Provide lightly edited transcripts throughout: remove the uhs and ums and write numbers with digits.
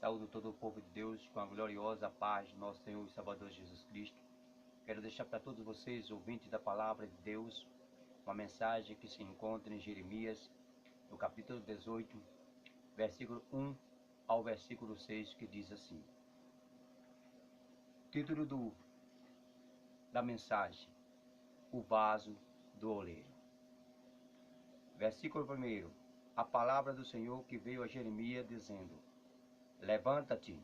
Saúdo todo o povo de Deus com a gloriosa paz de nosso Senhor e Salvador Jesus Cristo. Quero deixar para todos vocês, ouvintes da palavra de Deus, uma mensagem que se encontra em Jeremias, no capítulo 18, versículo 1 ao versículo 6, que diz assim. Título da mensagem: O vaso do oleiro. Versículo 1. A palavra do Senhor que veio a Jeremias dizendo: Levanta-te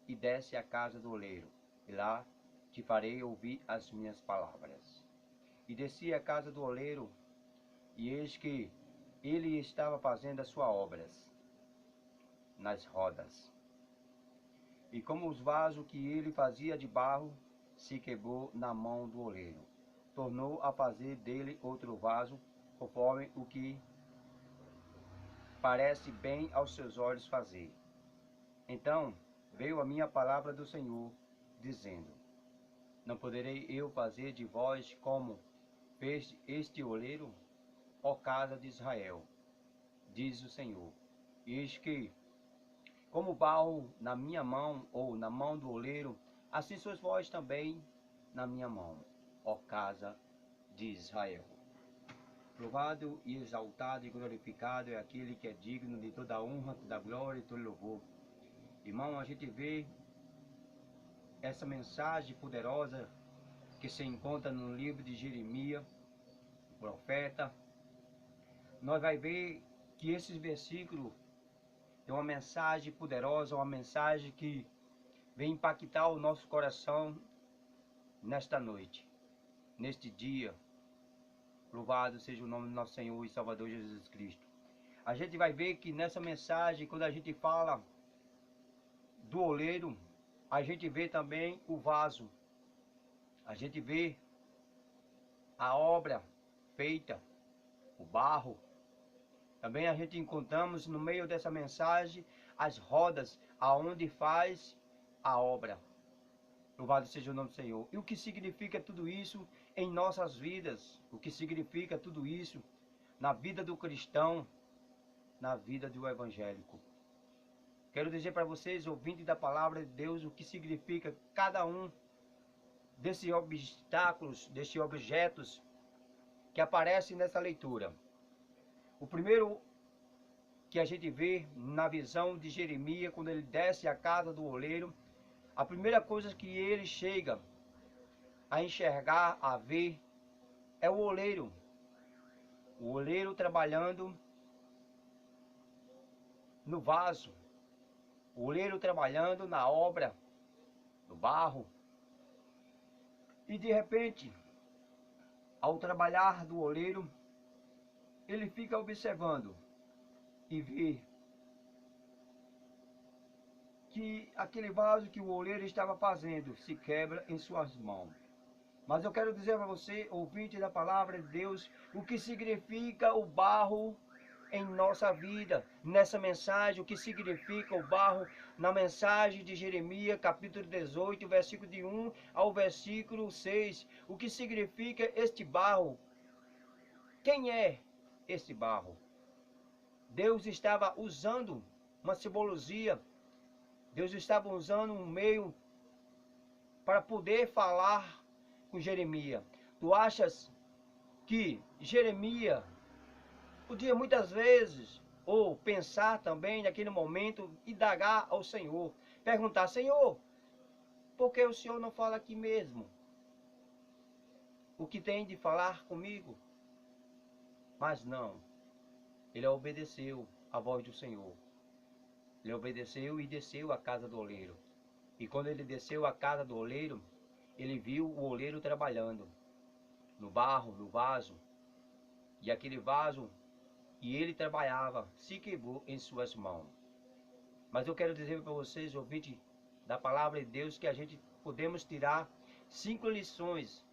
e desce à casa do oleiro, e lá te farei ouvir as minhas palavras. E desci à casa do oleiro, e eis que ele estava fazendo as suas obras nas rodas. E como os vasos que ele fazia de barro se quebrou na mão do oleiro, tornou a fazer dele outro vaso, conforme o que parece bem aos seus olhos fazer. Então veio a minha palavra do Senhor, dizendo: Não poderei eu fazer de vós como fez este oleiro, ó casa de Israel, diz o Senhor. Eis que, como barro na minha mão, ou na mão do oleiro, assim sois vós também na minha mão, ó casa de Israel. Louvado e exaltado e glorificado é aquele que é digno de toda a honra, toda a glória e todo louvor. Irmão, a gente vê essa mensagem poderosa que se encontra no livro de Jeremias, o profeta. Nós vai ver que esses versículos têm uma mensagem poderosa, uma mensagem que vem impactar o nosso coração nesta noite, neste dia. Louvado seja o nome do nosso Senhor e Salvador Jesus Cristo. A gente vai ver que nessa mensagem, quando a gente fala do oleiro, a gente vê também o vaso. A gente vê a obra feita, o barro. Também a gente encontramos no meio dessa mensagem as rodas aonde faz a obra. Louvado seja o nome do Senhor. E o que significa tudo isso em nossas vidas? O que significa tudo isso na vida do cristão, na vida do evangélico? Quero dizer para vocês, ouvintes da palavra de Deus, o que significa cada um desses obstáculos, desses objetos que aparecem nessa leitura. O primeiro que a gente vê na visão de Jeremias, quando ele desce à casa do oleiro, a primeira coisa que ele chega a enxergar, a ver, é o oleiro. O oleiro trabalhando no vaso. O oleiro trabalhando na obra, no barro. E de repente, ao trabalhar do oleiro, ele fica observando e vê que aquele vaso que o oleiro estava fazendo se quebra em suas mãos. Mas eu quero dizer para você, ouvinte da palavra de Deus, o que significa o barro em nossa vida. Nessa mensagem, o que significa o barro na mensagem de Jeremias, capítulo 18, versículo de 1 ao versículo 6. O que significa este barro? Quem é este barro? Deus estava usando uma simbologia. Deus estava usando um meio para poder falar com Jeremias. Tu achas que Jeremias podia muitas vezes, ou pensar também naquele momento, indagar ao Senhor, perguntar: Senhor, por que o Senhor não fala aqui mesmo? O que tem de falar comigo? Mas não, ele obedeceu à voz do Senhor. Ele obedeceu e desceu à casa do oleiro. E quando ele desceu à casa do oleiro, ele viu o oleiro trabalhando no barro, no vaso. E aquele vaso, e ele trabalhava, se quebrou em suas mãos. Mas eu quero dizer para vocês, ouvinte da palavra de Deus, que a gente podemos tirar 5 lições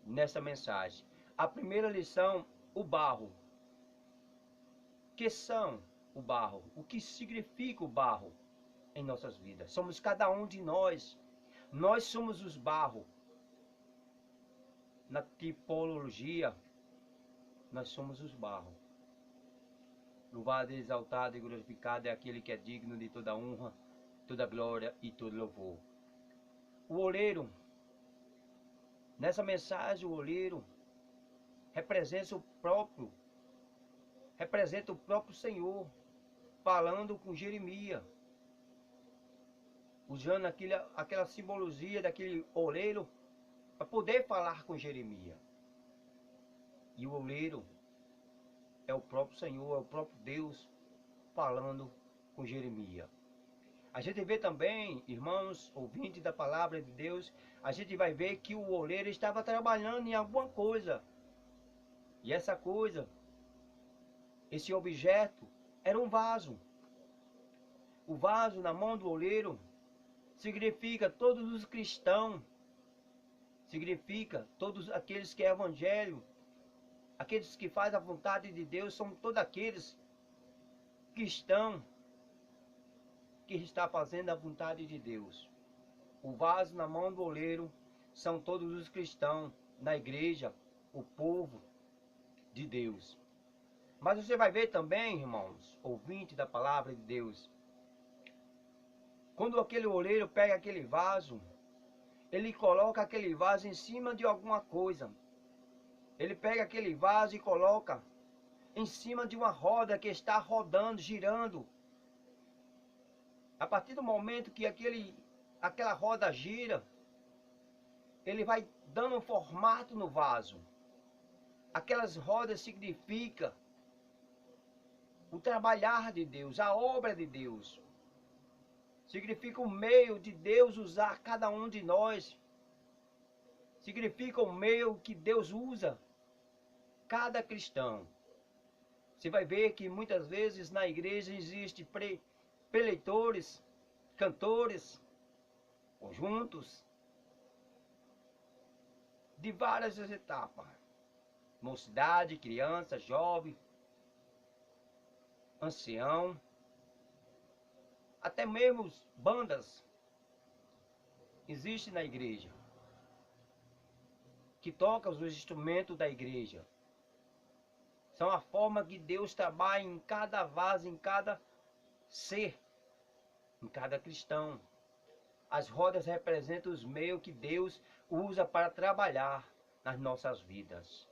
nessa mensagem. A primeira lição, o barro. Que são o barro? O que significa o barro em nossas vidas? Somos cada um de nós. Nós somos os barros. Na tipologia, nós somos os barros. Louvado, exaltado e glorificado é aquele que é digno de toda honra, toda glória e todo louvor. O oleiro, nessa mensagem, o oleiro representa o próprio Senhor, falando com Jeremias, usando aquela simbologia daquele oleiro para poder falar com Jeremias. E o oleiro é o próprio Senhor, é o próprio Deus falando com Jeremias. A gente vê também, irmãos, ouvintes da palavra de Deus, a gente vai ver que o oleiro estava trabalhando em alguma coisa. E essa coisa, esse objeto, era um vaso. O vaso na mão do oleiro significa todos os cristãos, significa todos aqueles que é evangelho, aqueles que fazem a vontade de Deus, são todos aqueles cristãos que está fazendo a vontade de Deus. O vaso na mão do oleiro são todos os cristãos na igreja, o povo de Deus. Mas você vai ver também, irmãos, ouvinte da palavra de Deus, quando aquele oleiro pega aquele vaso, ele coloca aquele vaso em cima de alguma coisa. Ele pega aquele vaso e coloca em cima de uma roda que está rodando, girando. A partir do momento que aquela roda gira, ele vai dando um formato no vaso. Aquelas rodas significam o trabalhar de Deus, a obra de Deus. Significa o meio de Deus usar cada um de nós. Significa o meio que Deus usa cada cristão. Você vai ver que muitas vezes na igreja existe preletores, cantores, conjuntos, de várias etapas. Mocidade, criança, jovem, ancião, até mesmo bandas existem na igreja, que tocam os instrumentos da igreja. São a forma que Deus trabalha em cada vaso, em cada ser, em cada cristão. As rodas representam os meios que Deus usa para trabalhar nas nossas vidas.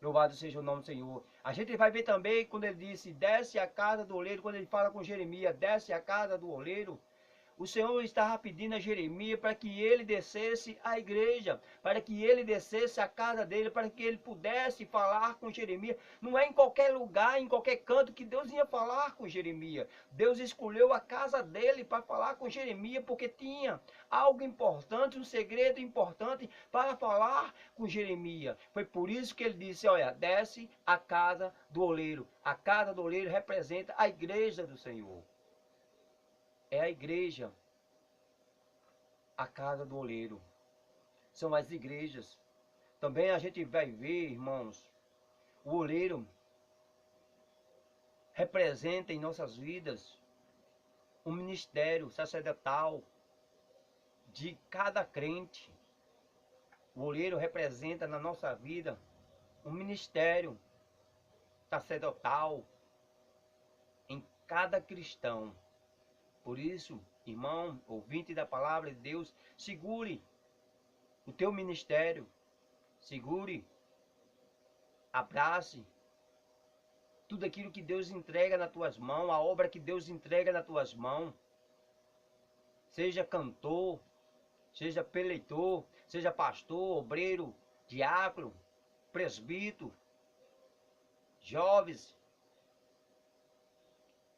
Louvado seja o nome do Senhor. A gente vai ver também quando ele disse, desce a casa do oleiro, quando ele fala com Jeremias, desce a casa do oleiro. O Senhor estava pedindo a Jeremias para que ele descesse à igreja, para que ele descesse à casa dele, para que ele pudesse falar com Jeremias. Não é em qualquer lugar, em qualquer canto que Deus ia falar com Jeremias. Deus escolheu a casa dele para falar com Jeremias, porque tinha algo importante, um segredo importante para falar com Jeremias. Foi por isso que ele disse, olha, desce a casa do oleiro. A casa do oleiro representa a igreja do Senhor. É a igreja, a casa do oleiro. São as igrejas. Também a gente vai ver, irmãos, o oleiro representa em nossas vidas um ministério sacerdotal de cada crente. O oleiro representa na nossa vida um ministério sacerdotal em cada cristão. Por isso, irmão, ouvinte da palavra de Deus, segure o teu ministério, segure, abrace tudo aquilo que Deus entrega nas tuas mãos, a obra que Deus entrega nas tuas mãos. Seja cantor, seja preleitor, seja pastor, obreiro, diácono, presbítero, jovens,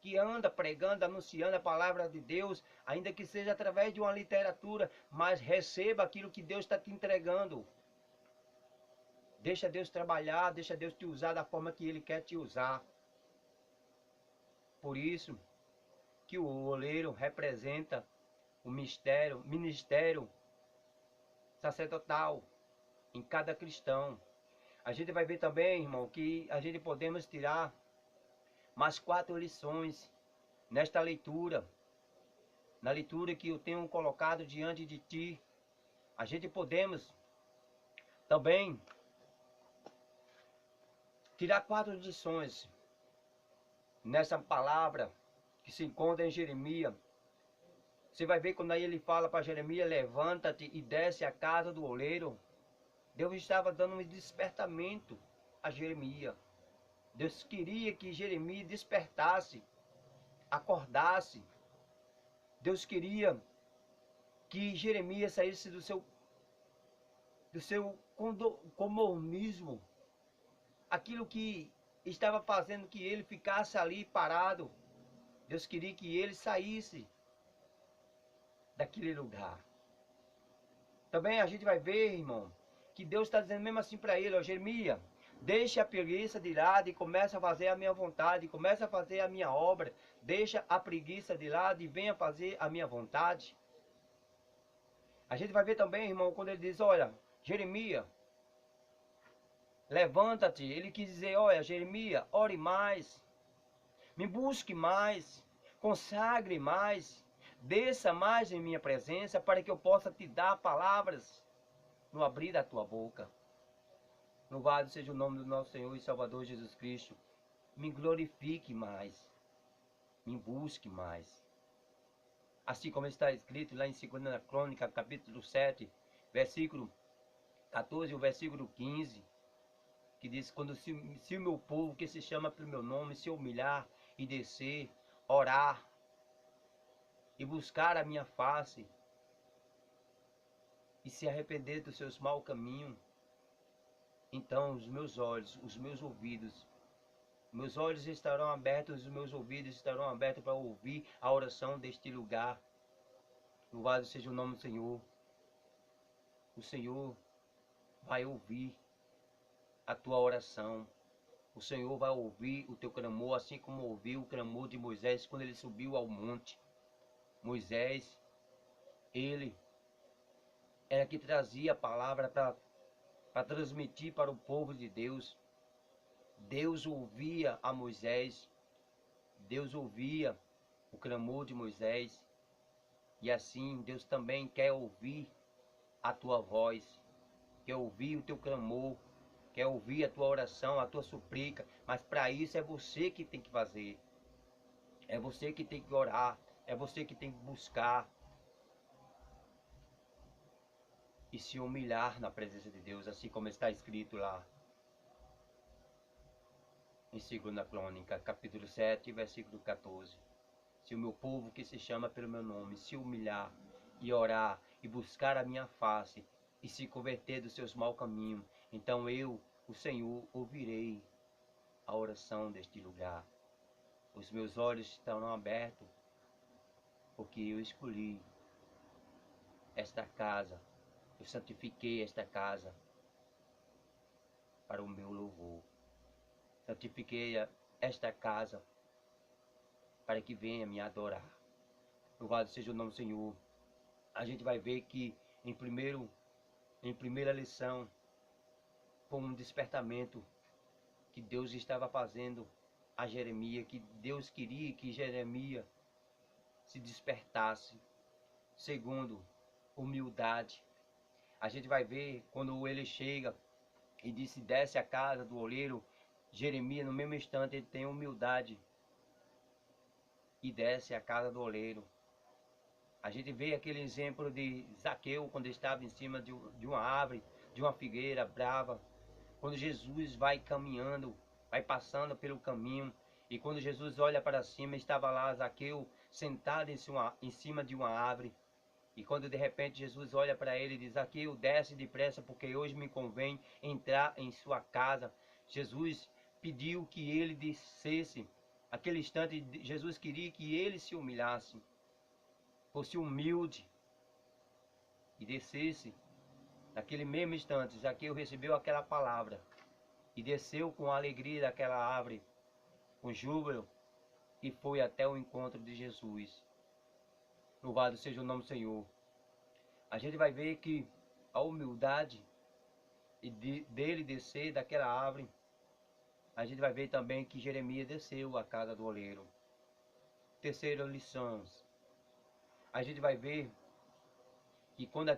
que anda pregando, anunciando a palavra de Deus, ainda que seja através de uma literatura, mas receba aquilo que Deus está te entregando. Deixa Deus trabalhar, deixa Deus te usar da forma que Ele quer te usar. Por isso que o oleiro representa o ministério sacerdotal em cada cristão. A gente vai ver também, irmão, que a gente podemos tirar mais 4 lições nesta leitura, na leitura que eu tenho colocado diante de ti. A gente podemos também tirar 4 lições. nessa palavra que se encontra em Jeremias. Você vai ver quando aí ele fala para Jeremias: levanta-te e desce à casa do oleiro. Deus estava dando um despertamento a Jeremias. Deus queria que Jeremias despertasse, acordasse. Deus queria que Jeremias saísse do seu conformismo, aquilo que estava fazendo que ele ficasse ali parado. Deus queria que ele saísse daquele lugar. Também a gente vai ver, irmão, que Deus está dizendo mesmo assim para ele: ó, Jeremias, deixa a preguiça de lado e começa a fazer a minha vontade, começa a fazer a minha obra. Deixa a preguiça de lado e venha fazer a minha vontade. A gente vai ver também, irmão, quando ele diz: olha, Jeremias, levanta-te. Ele quis dizer: olha, Jeremias, ore mais, me busque mais, consagre mais, desça mais em minha presença para que eu possa te dar palavras no abrir da tua boca. Louvado seja o nome do nosso Senhor e Salvador Jesus Cristo. Me glorifique mais, me busque mais. Assim como está escrito lá em 2 Crônica, capítulo 7, versículo 14 e o versículo 15, que diz: quando se o meu povo, que se chama pelo meu nome, se humilhar e descer, orar e buscar a minha face e se arrepender dos seus maus caminhos, então os meus olhos, os meus ouvidos, meus olhos estarão abertos, os meus ouvidos estarão abertos para ouvir a oração deste lugar. Louvado seja o nome do Senhor. O Senhor vai ouvir a tua oração. O Senhor vai ouvir o teu clamor, assim como ouviu o clamor de Moisés quando ele subiu ao monte. Moisés, ele era que trazia a palavra para transmitir para o povo de Deus. Deus ouvia a Moisés, Deus ouvia o clamor de Moisés, e assim Deus também quer ouvir a tua voz, quer ouvir o teu clamor, quer ouvir a tua oração, a tua súplica, mas para isso é você que tem que fazer, é você que tem que orar, é você que tem que buscar e se humilhar na presença de Deus, assim como está escrito lá em 2 Crônica, capítulo 7, versículo 14. Se o meu povo, que se chama pelo meu nome, se humilhar e orar e buscar a minha face e se converter dos seus maus caminhos, então eu, o Senhor, ouvirei a oração deste lugar. Os meus olhos estarão abertos, porque eu escolhi esta casa, eu santifiquei esta casa para o meu louvor. Santifiquei esta casa para que venha me adorar. Louvado seja o nome do Senhor. A gente vai ver que em primeira lição foi um despertamento que Deus estava fazendo a Jeremias, que Deus queria que Jeremias se despertasse. Segundo, humildade. A gente vai ver quando ele chega e disse: desce a casa do oleiro. Jeremias, no mesmo instante, ele tem humildade e desce a casa do oleiro. A gente vê aquele exemplo de Zaqueu quando estava em cima de uma árvore, de uma figueira brava. Quando Jesus vai caminhando, vai passando pelo caminho, e quando Jesus olha para cima, estava lá Zaqueu sentado em cima de uma árvore. E quando de repente Jesus olha para ele e diz: Zaqueu, desce depressa, porque hoje me convém entrar em sua casa. Jesus pediu que ele descesse. Aquele instante, Jesus queria que ele se humilhasse, fosse humilde e descesse. Naquele mesmo instante, Zaqueu recebeu aquela palavra e desceu com a alegria daquela árvore, com júbilo, e foi até o encontro de Jesus. Louvado seja o nome do Senhor. A gente vai ver que a humildade dele descer daquela árvore, a gente vai ver também que Jeremias desceu à casa do oleiro. Terceira lição, a gente vai ver que quando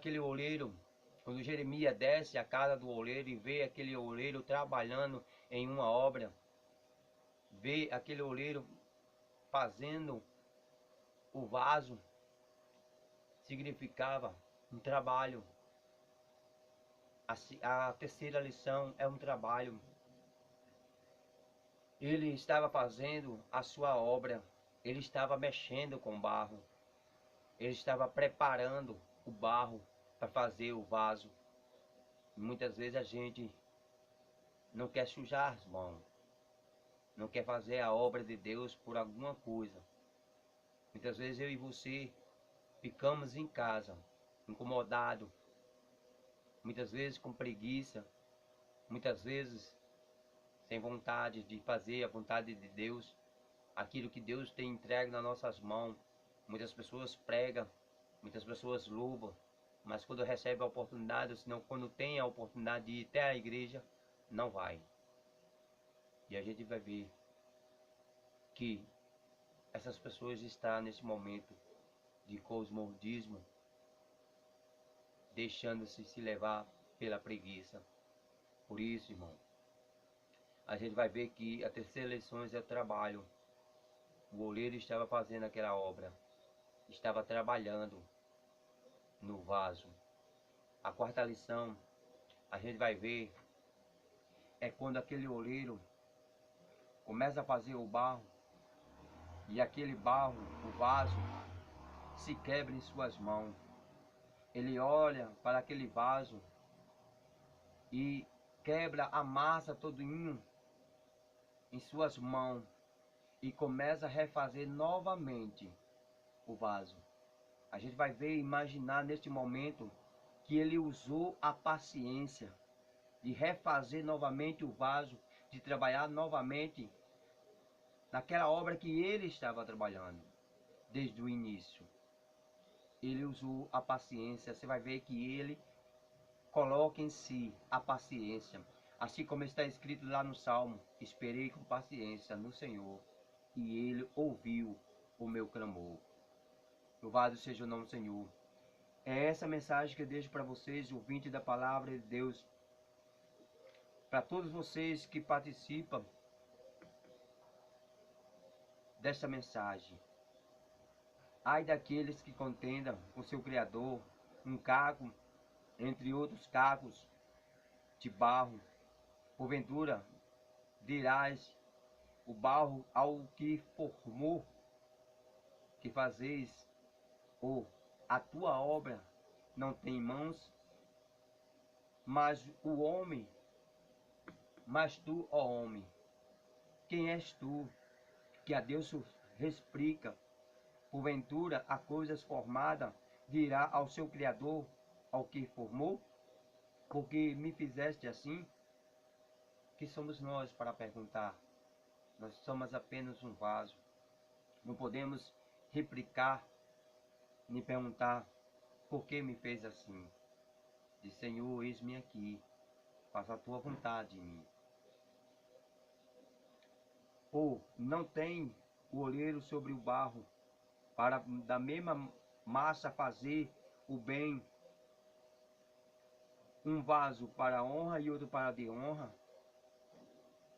Jeremias desce à casa do oleiro e vê aquele oleiro trabalhando em uma obra, ver aquele oleiro fazendo o vaso significava um trabalho. A terceira lição é um trabalho. Ele estava fazendo a sua obra, ele estava mexendo com barro, ele estava preparando o barro para fazer o vaso. Muitas vezes a gente não quer sujar as mãos, não quer fazer a obra de Deus por alguma coisa. Muitas vezes eu e você ficamos em casa, incomodados, muitas vezes com preguiça, muitas vezes sem vontade de fazer a vontade de Deus, aquilo que Deus tem entregue nas nossas mãos. Muitas pessoas pregam, muitas pessoas louvam, mas quando recebe a oportunidade, ou senão quando tem a oportunidade de ir até a igreja, não vai. E a gente vai ver que essas pessoas estão nesse momento de cosmodismo, deixando-se se levar pela preguiça. Por isso, irmão, a gente vai ver que a terceira lição é o trabalho. O oleiro estava fazendo aquela obra, estava trabalhando no vaso. A quarta lição, a gente vai ver, é quando aquele oleiro começa a fazer o barro, e aquele barro, o vaso, se quebra em suas mãos. Ele olha para aquele vaso e quebra a massa todinho em suas mãos e começa a refazer novamente o vaso. A gente vai ver e imaginar neste momento que ele usou a paciência de refazer novamente o vaso, de trabalhar novamente naquela obra que ele estava trabalhando desde o início. Ele usou a paciência. Você vai ver que ele coloca em si a paciência, assim como está escrito lá no Salmo: esperei com paciência no Senhor e ele ouviu o meu clamor. Louvado seja o nome do Senhor. É essa mensagem que eu deixo para vocês, ouvintes da palavra de Deus, para todos vocês que participam desta mensagem. Ai daqueles que contendam com seu Criador, um caco entre outros cacos de barro. Porventura dirás: o barro ao que formou, que fazeis, ou a tua obra não tem mãos, mas tu, ó homem, quem és tu, que a Deus explica? Porventura a coisas formadas dirá ao seu Criador, ao que formou, porque me fizeste assim? Que somos nós para perguntar? Nós somos apenas um vaso. Não podemos replicar, nem perguntar por que me fez assim. Diz: Senhor, eis-me aqui, faça a tua vontade em mim. Ou não tem o oleiro sobre o barro, para da mesma massa fazer o bem, um vaso para a honra e outro para a desonra?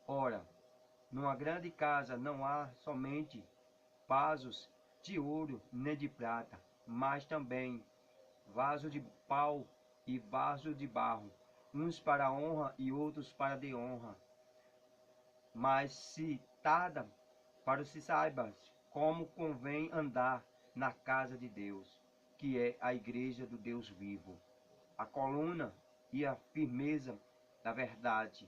Ora, numa grande casa não há somente vasos de ouro nem de prata, mas também vaso de pau e vaso de barro, uns para a honra e outros para a desonra. Mas se tarda, para que saibas como convém andar na casa de Deus, que é a igreja do Deus vivo, a coluna e a firmeza da verdade,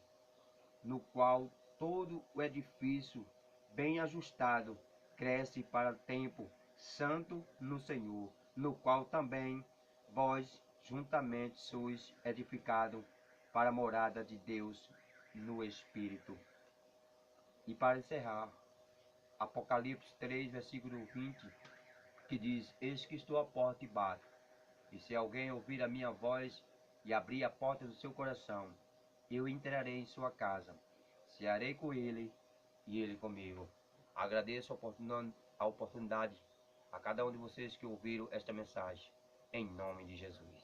no qual todo o edifício bem ajustado cresce para o tempo santo no Senhor, no qual também vós juntamente sois edificados para a morada de Deus no Espírito. E para encerrar, Apocalipse 3, versículo 20, que diz: eis que estou à porta e bato, e se alguém ouvir a minha voz e abrir a porta do seu coração, eu entrarei em sua casa, cearei com ele e ele comigo. Agradeço a oportunidade a cada um de vocês que ouviram esta mensagem, em nome de Jesus.